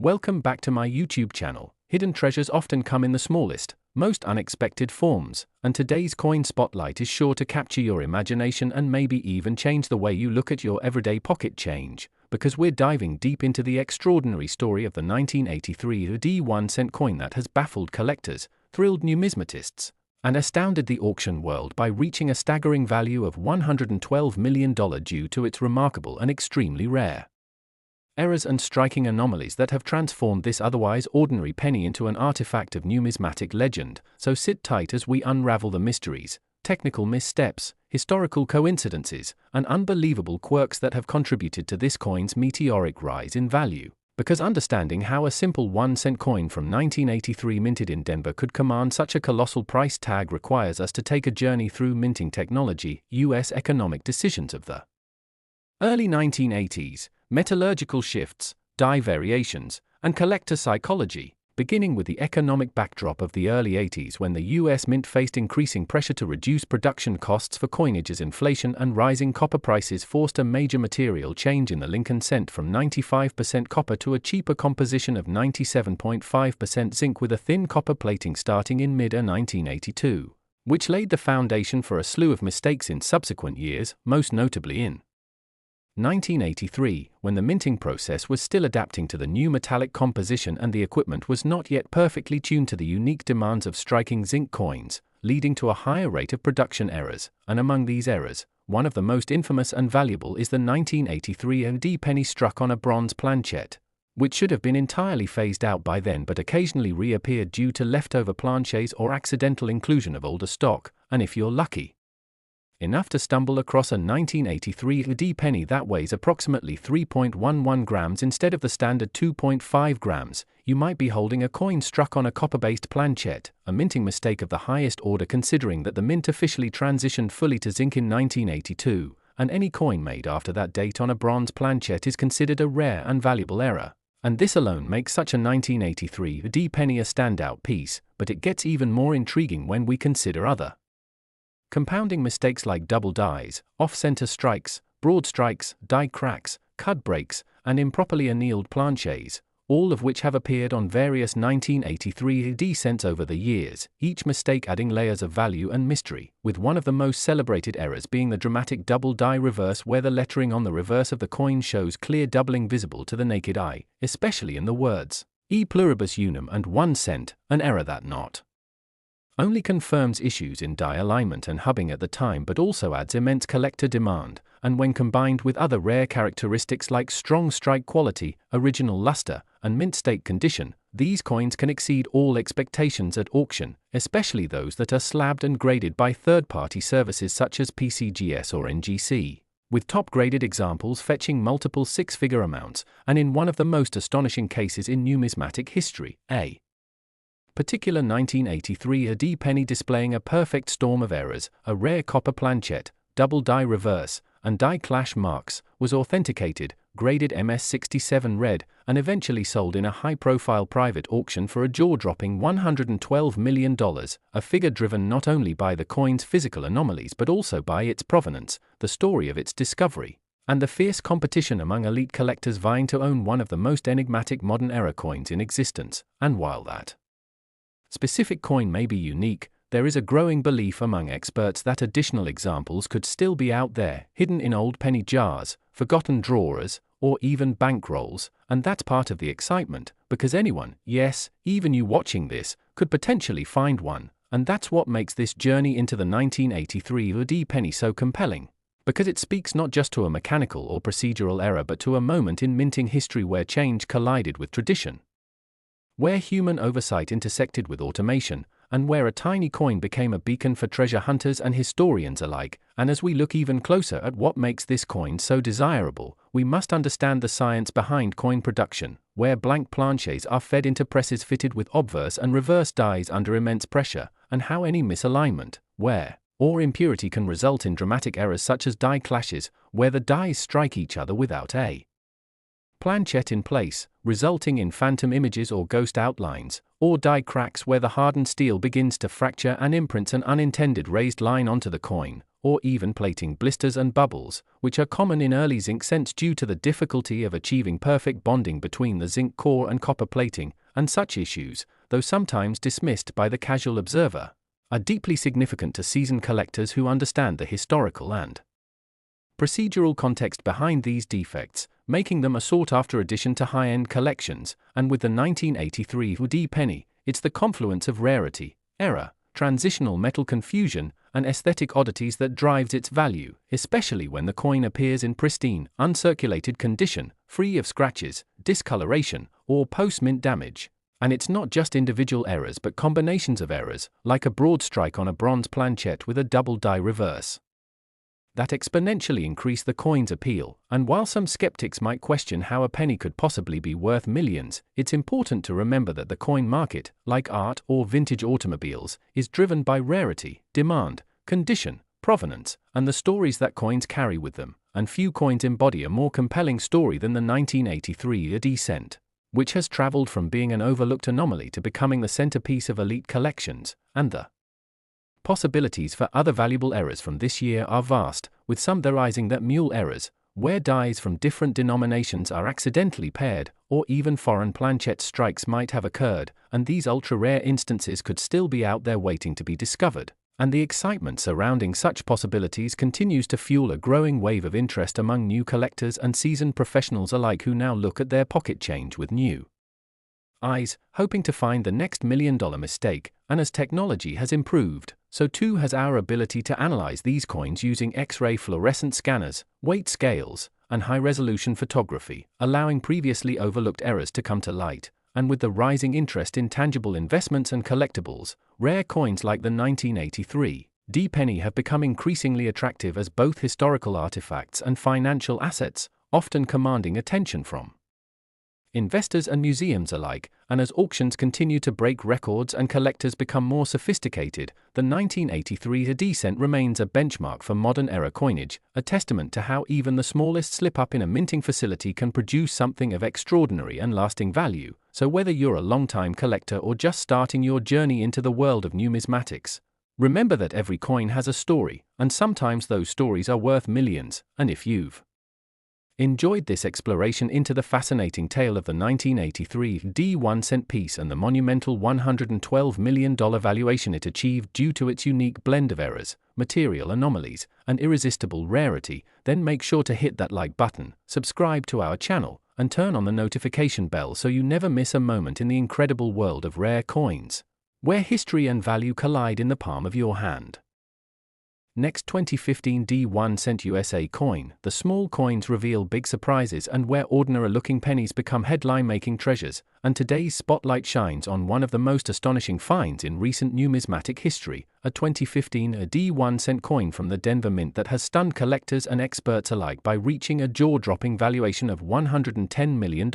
Welcome back to my YouTube channel. Hidden treasures often come in the smallest, most unexpected forms, and today's coin spotlight is sure to capture your imagination and maybe even change the way you look at your everyday pocket change, because we're diving deep into the extraordinary story of the 1983 1-cent coin that has baffled collectors, thrilled numismatists, and astounded the auction world by reaching a staggering value of $112 million due to its remarkable and extremely rare errors and striking anomalies that have transformed this otherwise ordinary penny into an artifact of numismatic legend. So sit tight as we unravel the mysteries, technical missteps, historical coincidences, and unbelievable quirks that have contributed to this coin's meteoric rise in value. Because understanding how a simple 1-cent coin from 1983 minted in Denver could command such a colossal price tag requires us to take a journey through minting technology, U.S. economic decisions of the early 1980s, metallurgical shifts, die variations, and collector psychology, beginning with the economic backdrop of the early 80s when the U.S. Mint faced increasing pressure to reduce production costs for coinage as inflation and rising copper prices forced a major material change in the Lincoln cent from 95% copper to a cheaper composition of 97.5% zinc with a thin copper plating starting in mid-1982, which laid the foundation for a slew of mistakes in subsequent years, most notably in 1983, when the minting process was still adapting to the new metallic composition and the equipment was not yet perfectly tuned to the unique demands of striking zinc coins, leading to a higher rate of production errors. And among these errors, one of the most infamous and valuable is the 1983 AD penny struck on a bronze planchette, which should have been entirely phased out by then but occasionally reappeared due to leftover planchets or accidental inclusion of older stock, and if you're lucky enough to stumble across a 1983 AD penny that weighs approximately 3.11 grams instead of the standard 2.5 grams, you might be holding a coin struck on a copper-based planchette, a minting mistake of the highest order considering that the mint officially transitioned fully to zinc in 1982, and any coin made after that date on a bronze planchette is considered a rare and valuable error. And this alone makes such a 1983 AD penny a standout piece, but it gets even more intriguing when we consider other compounding mistakes like double dies, off-center strikes, broad strikes, die cracks, cut breaks, and improperly annealed planchets, all of which have appeared on various 1983 AD cents over the years, each mistake adding layers of value and mystery, with one of the most celebrated errors being the dramatic double die reverse where the lettering on the reverse of the coin shows clear doubling visible to the naked eye, especially in the words E pluribus unum and 1 cent, an error that not only confirms issues in die alignment and hubbing at the time but also adds immense collector demand, and when combined with other rare characteristics like strong strike quality, original luster, and mint state condition, these coins can exceed all expectations at auction, especially those that are slabbed and graded by third-party services such as PCGS or NGC, with top-graded examples fetching multiple six-figure amounts, and in one of the most astonishing cases in numismatic history, a particular 1983 AD penny displaying a perfect storm of errors, a rare copper planchette, double die reverse, and die clash marks, was authenticated, graded MS67 red, and eventually sold in a high-profile private auction for a jaw-dropping $112 million, a figure driven not only by the coin's physical anomalies but also by its provenance, the story of its discovery, and the fierce competition among elite collectors vying to own one of the most enigmatic modern era coins in existence. And while that specific coin may be unique, there is a growing belief among experts that additional examples could still be out there, hidden in old penny jars, forgotten drawers, or even bankrolls, and that's part of the excitement, because anyone, yes, even you watching this, could potentially find one, and that's what makes this journey into the 1983 AD penny so compelling, because it speaks not just to a mechanical or procedural error but to a moment in minting history where change collided with tradition, where human oversight intersected with automation, and where a tiny coin became a beacon for treasure hunters and historians alike. And as we look even closer at what makes this coin so desirable, we must understand the science behind coin production, where blank planchets are fed into presses fitted with obverse and reverse dies under immense pressure, and how any misalignment, wear, or impurity can result in dramatic errors such as die clashes, where the dies strike each other without a planchette in place, resulting in phantom images or ghost outlines, or die cracks where the hardened steel begins to fracture and imprints an unintended raised line onto the coin, or even plating blisters and bubbles, which are common in early zinc cents due to the difficulty of achieving perfect bonding between the zinc core and copper plating, and such issues, though sometimes dismissed by the casual observer, are deeply significant to seasoned collectors who understand the historical and procedural context behind these defects, making them a sought-after addition to high-end collections. And with the 1983 D penny, it's the confluence of rarity, error, transitional metal confusion, and aesthetic oddities that drives its value, especially when the coin appears in pristine, uncirculated condition, free of scratches, discoloration, or post-mint damage. And it's not just individual errors but combinations of errors, like a broad strike on a bronze planchet with a double die reverse, that exponentially increase the coin's appeal. And while some skeptics might question how a penny could possibly be worth millions, it's important to remember that the coin market, like art or vintage automobiles, is driven by rarity, demand, condition, provenance, and the stories that coins carry with them. And few coins embody a more compelling story than the 1983 AD cent, which has traveled from being an overlooked anomaly to becoming the centerpiece of elite collections. And the possibilities for other valuable errors from this year are vast, with some theorizing that mule errors, where dies from different denominations are accidentally paired, or even foreign planchet strikes might have occurred, and these ultra-rare instances could still be out there waiting to be discovered. And the excitement surrounding such possibilities continues to fuel a growing wave of interest among new collectors and seasoned professionals alike who now look at their pocket change with new eyes, hoping to find the next million-dollar mistake. And as technology has improved, so too has our ability to analyze these coins using X-ray fluorescent scanners, weight scales, and high-resolution photography, allowing previously overlooked errors to come to light. And with the rising interest in tangible investments and collectibles, rare coins like the 1983 D penny have become increasingly attractive as both historical artifacts and financial assets, often commanding attention from investors and museums alike. And as auctions continue to break records and collectors become more sophisticated, the 1983 D cent remains a benchmark for modern-era coinage, a testament to how even the smallest slip-up in a minting facility can produce something of extraordinary and lasting value. So whether you're a long-time collector or just starting your journey into the world of numismatics, remember that every coin has a story, and sometimes those stories are worth millions. And if you've enjoyed this exploration into the fascinating tale of the 1983 D 1 cent piece and the monumental $112 million valuation it achieved due to its unique blend of errors, material anomalies, and irresistible rarity, then make sure to hit that like button, subscribe to our channel, and turn on the notification bell so you never miss a moment in the incredible world of rare coins, where history and value collide in the palm of your hand. Next, 2015 D 1 cent USA coin. The small coins reveal big surprises and where ordinary-looking pennies become headline-making treasures, and today's spotlight shines on one of the most astonishing finds in recent numismatic history, a 2015 D 1 cent coin from the Denver Mint that has stunned collectors and experts alike by reaching a jaw-dropping valuation of $110 million.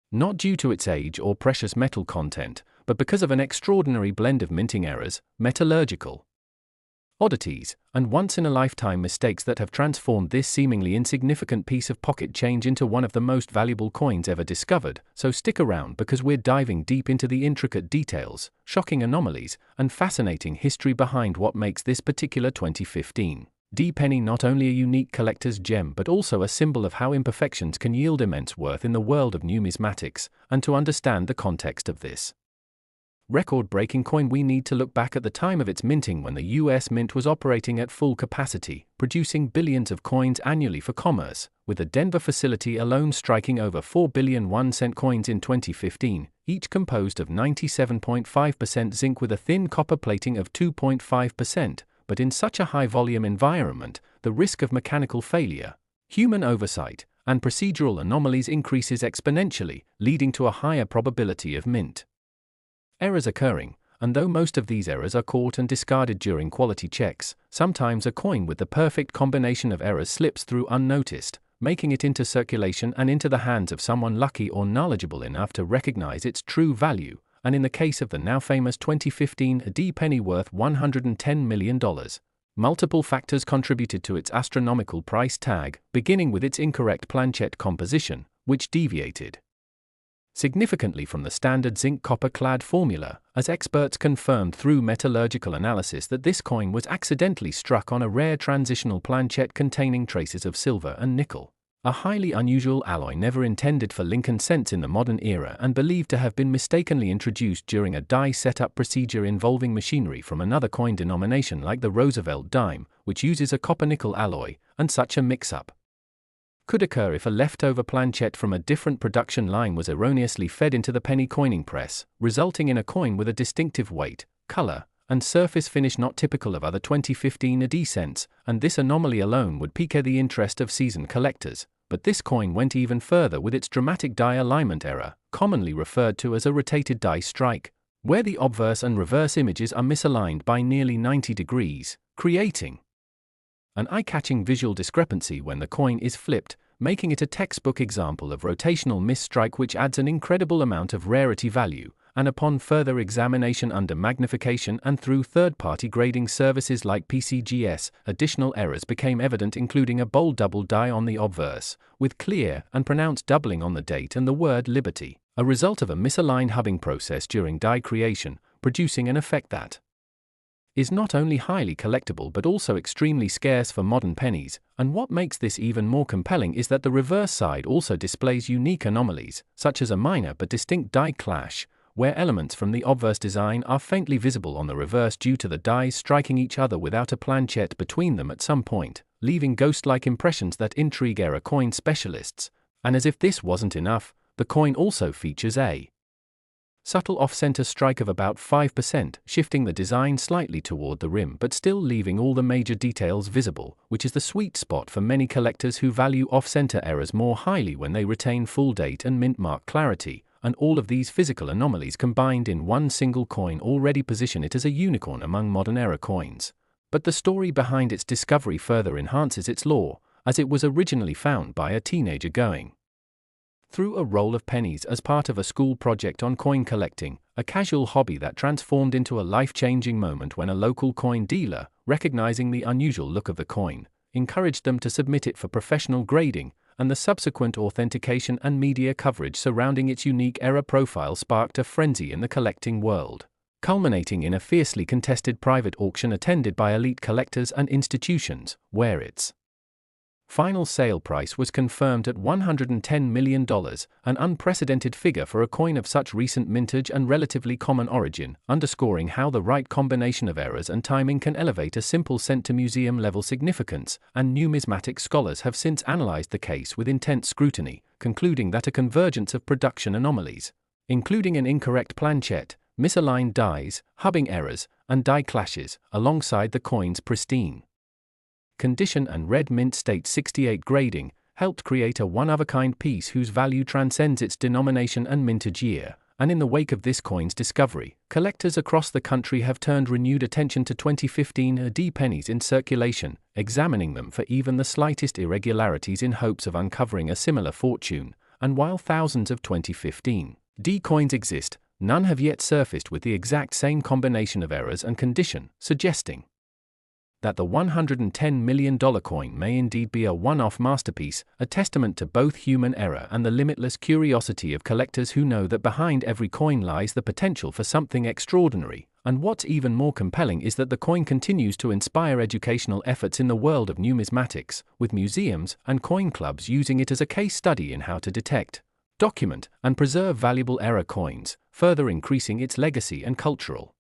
Not due to its age or precious metal content, but because of an extraordinary blend of minting errors, metallurgical oddities, and once-in-a-lifetime mistakes that have transformed this seemingly insignificant piece of pocket change into one of the most valuable coins ever discovered. So stick around because we're diving deep into the intricate details, shocking anomalies, and fascinating history behind what makes this particular 2015 D penny not only a unique collector's gem but also a symbol of how imperfections can yield immense worth in the world of numismatics. And to understand the context of this record-breaking coin, we need to look back at the time of its minting when the US Mint was operating at full capacity, producing billions of coins annually for commerce, with the Denver facility alone striking over 4 billion 1 cent coins in 2015, each composed of 97.5% zinc with a thin copper plating of 2.5%. But in such a high-volume environment, the risk of mechanical failure, human oversight, and procedural anomalies increases exponentially, leading to a higher probability of mint errors occurring. And though most of these errors are caught and discarded during quality checks, sometimes a coin with the perfect combination of errors slips through unnoticed, making it into circulation and into the hands of someone lucky or knowledgeable enough to recognize its true value. And in the case of the now famous 2015 D penny worth $110 million, multiple factors contributed to its astronomical price tag, beginning with its incorrect planchet composition, which deviated significantly from the standard zinc-copper-clad formula, as experts confirmed through metallurgical analysis that this coin was accidentally struck on a rare transitional planchet containing traces of silver and nickel, a highly unusual alloy never intended for Lincoln cents in the modern era and believed to have been mistakenly introduced during a die setup procedure involving machinery from another coin denomination like the Roosevelt dime, which uses a copper-nickel alloy, and such a mix-up could occur if a leftover planchet from a different production line was erroneously fed into the penny coining press, resulting in a coin with a distinctive weight, color, and surface finish not typical of other 2015 AD cents, and this anomaly alone would pique the interest of seasoned collectors. But this coin went even further with its dramatic die alignment error, commonly referred to as a rotated die strike, where the obverse and reverse images are misaligned by nearly 90 degrees, creating an eye-catching visual discrepancy when the coin is flipped, making it a textbook example of rotational misstrike which adds an incredible amount of rarity value, and upon further examination under magnification and through third-party grading services like PCGS, additional errors became evident, including a bold double die on the obverse, with clear and pronounced doubling on the date and the word Liberty, a result of a misaligned hubbing process during die creation, producing an effect that is not only highly collectible but also extremely scarce for modern pennies, and what makes this even more compelling is that the reverse side also displays unique anomalies, such as a minor but distinct die clash, where elements from the obverse design are faintly visible on the reverse due to the dies striking each other without a planchet between them at some point, leaving ghost-like impressions that intrigue era coin specialists. And as if this wasn't enough, the coin also features a subtle off-center strike of about 5%, shifting the design slightly toward the rim but still leaving all the major details visible, which is the sweet spot for many collectors who value off-center errors more highly when they retain full date and mint mark clarity, and all of these physical anomalies combined in one single coin already position it as a unicorn among modern era coins. But the story behind its discovery further enhances its lore, as it was originally found by a teenager going through a roll of pennies as part of a school project on coin collecting, a casual hobby that transformed into a life-changing moment when a local coin dealer, recognizing the unusual look of the coin, encouraged them to submit it for professional grading, and the subsequent authentication and media coverage surrounding its unique error profile sparked a frenzy in the collecting world, culminating in a fiercely contested private auction attended by elite collectors and institutions, where its final sale price was confirmed at $110 million, an unprecedented figure for a coin of such recent mintage and relatively common origin, underscoring how the right combination of errors and timing can elevate a simple cent to museum-level significance, and numismatic scholars have since analyzed the case with intense scrutiny, concluding that a convergence of production anomalies, including an incorrect planchet, misaligned dies, hubbing errors, and die clashes, alongside the coin's pristine condition and red mint state 68 grading, helped create a one-of-a-kind piece whose value transcends its denomination and mintage year. And in the wake of this coin's discovery, collectors across the country have turned renewed attention to 2015 AD pennies in circulation, examining them for even the slightest irregularities in hopes of uncovering a similar fortune. And while thousands of 2015 D coins exist, none have yet surfaced with the exact same combination of errors and condition, suggesting that the $110 million coin may indeed be a one-off masterpiece, a testament to both human error and the limitless curiosity of collectors who know that behind every coin lies the potential for something extraordinary. And what's even more compelling is that the coin continues to inspire educational efforts in the world of numismatics, with museums and coin clubs using it as a case study in how to detect, document, and preserve valuable error coins, further increasing its legacy and cultural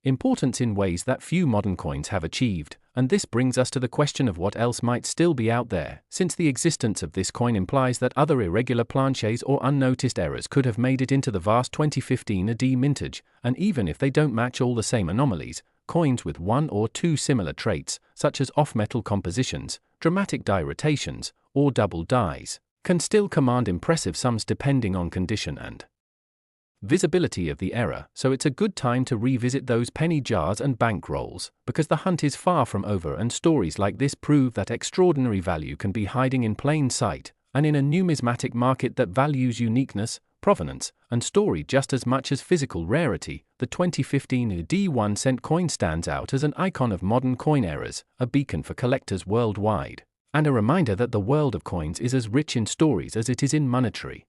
importance in ways that few modern coins have achieved. And this brings us to the question of what else might still be out there, since the existence of this coin implies that other irregular planchets or unnoticed errors could have made it into the vast 2015 AD mintage, and even if they don't match all the same anomalies, coins with one or two similar traits, such as off-metal compositions, dramatic die rotations, or double dies, can still command impressive sums depending on condition and visibility of the error. So it's a good time to revisit those penny jars and bank rolls, because the hunt is far from over and stories like this prove that extraordinary value can be hiding in plain sight, and in a numismatic market that values uniqueness, provenance, and story just as much as physical rarity, the 2015 AD 1 cent coin stands out as an icon of modern coin errors, a beacon for collectors worldwide, and a reminder that the world of coins is as rich in stories as it is in monetary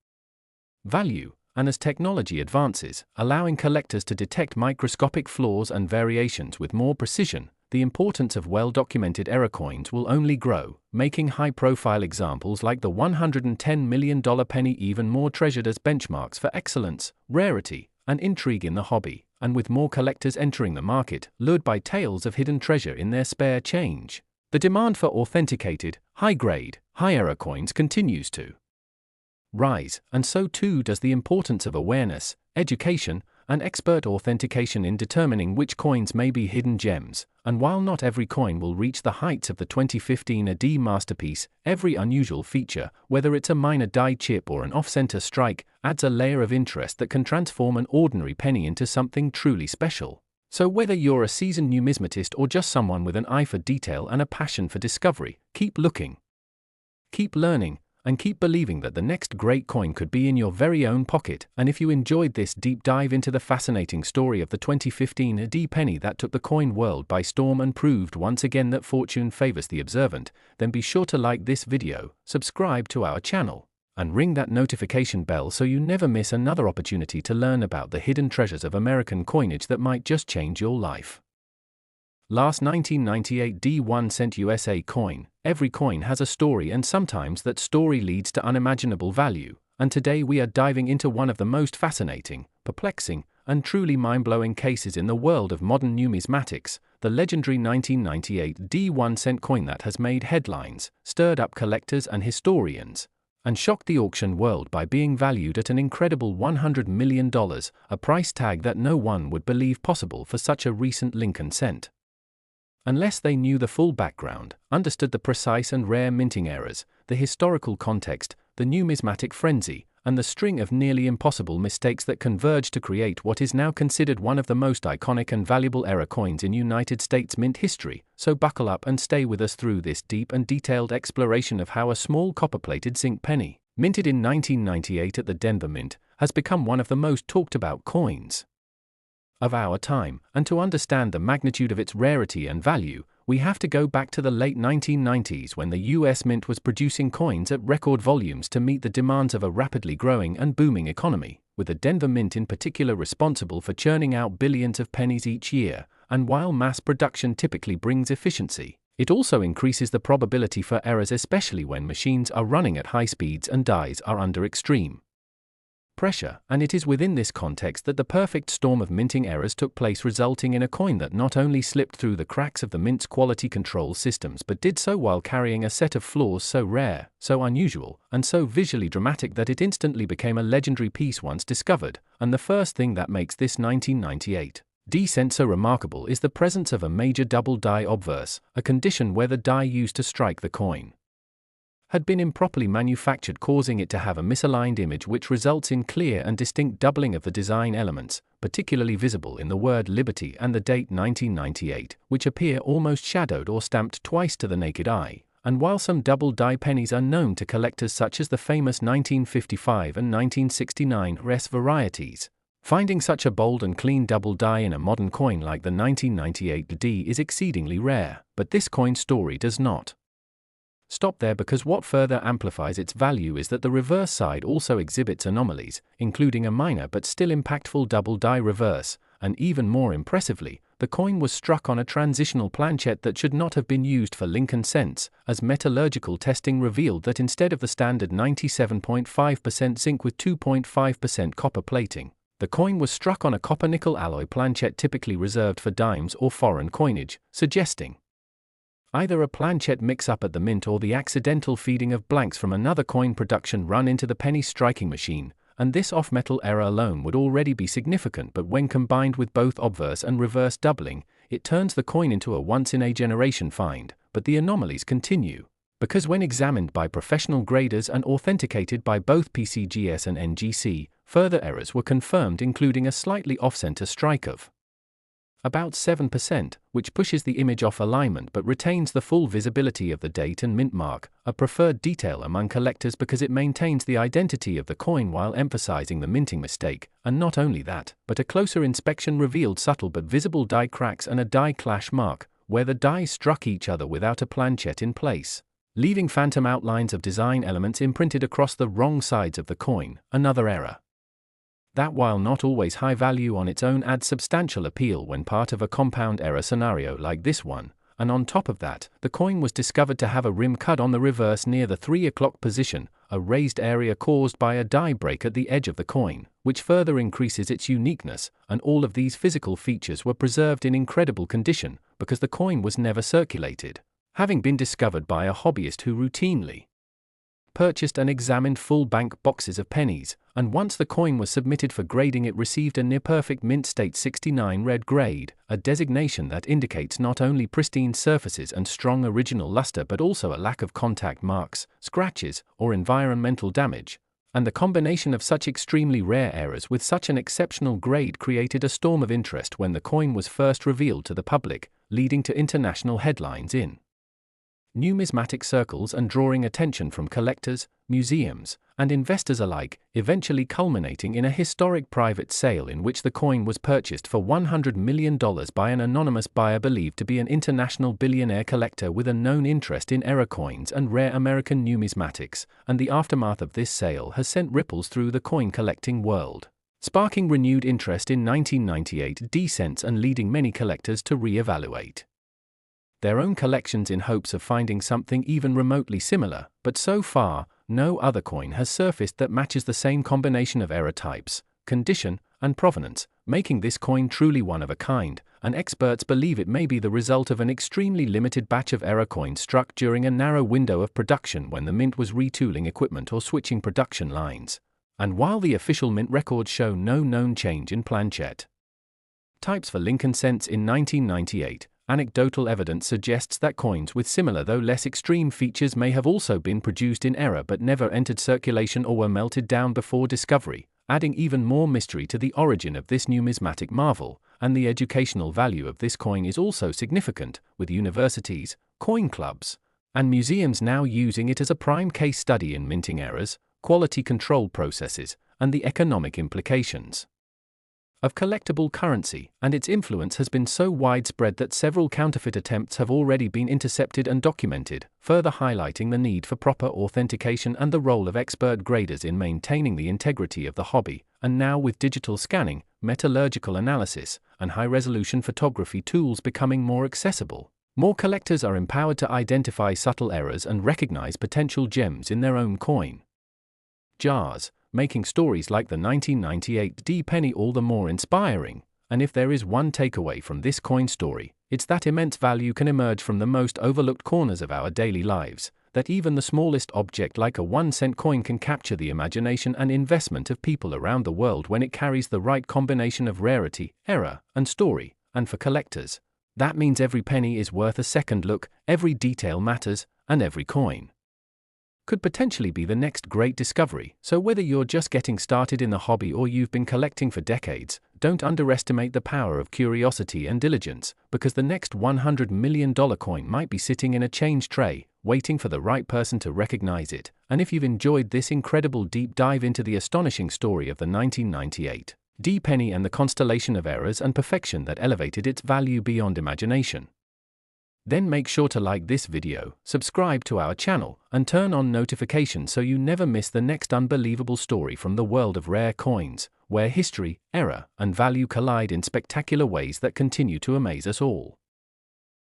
value, and as technology advances, allowing collectors to detect microscopic flaws and variations with more precision, the importance of well-documented error coins will only grow, making high-profile examples like the $110 million penny even more treasured as benchmarks for excellence, rarity, and intrigue in the hobby, and with more collectors entering the market, lured by tales of hidden treasure in their spare change, the demand for authenticated, high-grade, high-error coins continues to rise, and so too does the importance of awareness, education, and expert authentication in determining which coins may be hidden gems. And while not every coin will reach the heights of the 2015 AD masterpiece, every unusual feature, whether it's a minor die chip or an off-center strike, adds a layer of interest that can transform an ordinary penny into something truly special. So whether you're a seasoned numismatist or just someone with an eye for detail and a passion for discovery, keep looking, keep learning, and keep believing that the next great coin could be in your very own pocket. And if you enjoyed this deep dive into the fascinating story of the 2015 AD penny that took the coin world by storm and proved once again that fortune favors the observant, then be sure to like this video, subscribe to our channel, and ring that notification bell so you never miss another opportunity to learn about the hidden treasures of American coinage that might just change your life. Last 1998 D1 cent USA coin. Every coin has a story, and sometimes that story leads to unimaginable value, and today we are diving into one of the most fascinating, perplexing, and truly mind-blowing cases in the world of modern numismatics, the legendary 1998 D1 cent coin that has made headlines, stirred up collectors and historians, and shocked the auction world by being valued at an incredible $100 million, a price tag that no one would believe possible for such a recent Lincoln cent. Unless they knew the full background, understood the precise and rare minting errors, the historical context, the numismatic frenzy, and the string of nearly impossible mistakes that converged to create what is now considered one of the most iconic and valuable error coins in United States mint history. So buckle up and stay with us through this deep and detailed exploration of how a small copper-plated zinc penny, minted in 1998 at the Denver Mint, has become one of the most talked about coins of our time. And to understand the magnitude of its rarity and value, we have to go back to the late 1990s when the US Mint was producing coins at record volumes to meet the demands of a rapidly growing and booming economy, with the Denver Mint in particular responsible for churning out billions of pennies each year. And while mass production typically brings efficiency, it also increases the probability for errors, especially when machines are running at high speeds and dies are under extreme pressure. And it is within this context that the perfect storm of minting errors took place, resulting in a coin that not only slipped through the cracks of the mint's quality control systems but did so while carrying a set of flaws so rare, so unusual, and so visually dramatic that it instantly became a legendary piece once discovered. And the first thing that makes this 1998 D-cent so remarkable is the presence of a major double die obverse, a condition where the die used to strike the coin had been improperly manufactured, causing it to have a misaligned image which results in clear and distinct doubling of the design elements, particularly visible in the word Liberty and the date 1998, which appear almost shadowed or stamped twice to the naked eye. And while some double die pennies are known to collectors such as the famous 1955 and 1969 res varieties, finding such a bold and clean double die in a modern coin like the 1998 D is exceedingly rare. But this coin story does not stop there, because what further amplifies its value is that the reverse side also exhibits anomalies, including a minor but still impactful double die reverse, and even more impressively, the coin was struck on a transitional planchet that should not have been used for Lincoln cents, as metallurgical testing revealed that instead of the standard 97.5% zinc with 2.5% copper plating, the coin was struck on a copper-nickel alloy planchet typically reserved for dimes or foreign coinage, suggesting either a planchet mix-up at the mint or the accidental feeding of blanks from another coin production run into the penny striking machine. And this off-metal error alone would already be significant, but when combined with both obverse and reverse doubling, it turns the coin into a once-in-a-generation find. But the anomalies continue, because when examined by professional graders and authenticated by both PCGS and NGC, further errors were confirmed, including a slightly off-center strike of about 7%, which pushes the image off alignment but retains the full visibility of the date and mint mark, a preferred detail among collectors because it maintains the identity of the coin while emphasizing the minting mistake. And not only that, but a closer inspection revealed subtle but visible die cracks and a die clash mark, where the dies struck each other without a planchet in place. leaving phantom outlines of design elements imprinted across the wrong sides of the coin, another error. That, while not always high value on its own, adds substantial appeal when part of a compound error scenario like this one, and on top of that, the coin was discovered to have a rim cut on the reverse near the 3 o'clock position, a raised area caused by a die break at the edge of the coin, which further increases its uniqueness, and all of these physical features were preserved in incredible condition, because the coin was never circulated, having been discovered by a hobbyist who routinely purchased and examined full bank boxes of pennies, and once the coin was submitted for grading it received a near-perfect mint state 69 red grade, a designation that indicates not only pristine surfaces and strong original luster but also a lack of contact marks, scratches, or environmental damage. And the combination of such extremely rare errors with such an exceptional grade created a storm of interest when the coin was first revealed to the public, leading to international headlines in numismatic circles and drawing attention from collectors, museums, and investors alike, eventually culminating in a historic private sale in which the coin was purchased for $100 million by an anonymous buyer believed to be an international billionaire collector with a known interest in error coins and rare American numismatics, and the aftermath of this sale has sent ripples through the coin collecting world, sparking renewed interest in 1998 D-cents and leading many collectors to re-evaluate their own collections in hopes of finding something even remotely similar, but so far, no other coin has surfaced that matches the same combination of error types, condition, and provenance, making this coin truly one of a kind, and experts believe it may be the result of an extremely limited batch of error coins struck during a narrow window of production when the mint was retooling equipment or switching production lines. And while the official mint records show no known change in planchet types for Lincoln cents in 1998, anecdotal evidence suggests that coins with similar though less extreme features may have also been produced in error but never entered circulation or were melted down before discovery, adding even more mystery to the origin of this numismatic marvel. And the educational value of this coin is also significant, with universities, coin clubs, and museums now using it as a prime case study in minting errors, quality control processes, and the economic implications of collectible currency, and its influence has been so widespread that several counterfeit attempts have already been intercepted and documented, further highlighting the need for proper authentication and the role of expert graders in maintaining the integrity of the hobby. And now, with digital scanning, metallurgical analysis, and high-resolution photography tools becoming more accessible, more collectors are empowered to identify subtle errors and recognize potential gems in their own coin jars, making stories like the 1998 D penny all the more inspiring. And if there is one takeaway from this coin story, it's that immense value can emerge from the most overlooked corners of our daily lives, that even the smallest object like a 1-cent coin can capture the imagination and investment of people around the world when it carries the right combination of rarity, error, and story. And for collectors, that means every penny is worth a second look, every detail matters, and every coin could potentially be the next great discovery. So whether you're just getting started in the hobby or you've been collecting for decades, don't underestimate the power of curiosity and diligence, because the next $100 million coin might be sitting in a change tray, waiting for the right person to recognize it. And if you've enjoyed this incredible deep dive into the astonishing story of the 1998 D penny and the constellation of errors and perfection that elevated its value beyond imagination, then make sure to like this video, subscribe to our channel, and turn on notifications so you never miss the next unbelievable story from the world of rare coins, where history, error, and value collide in spectacular ways that continue to amaze us all.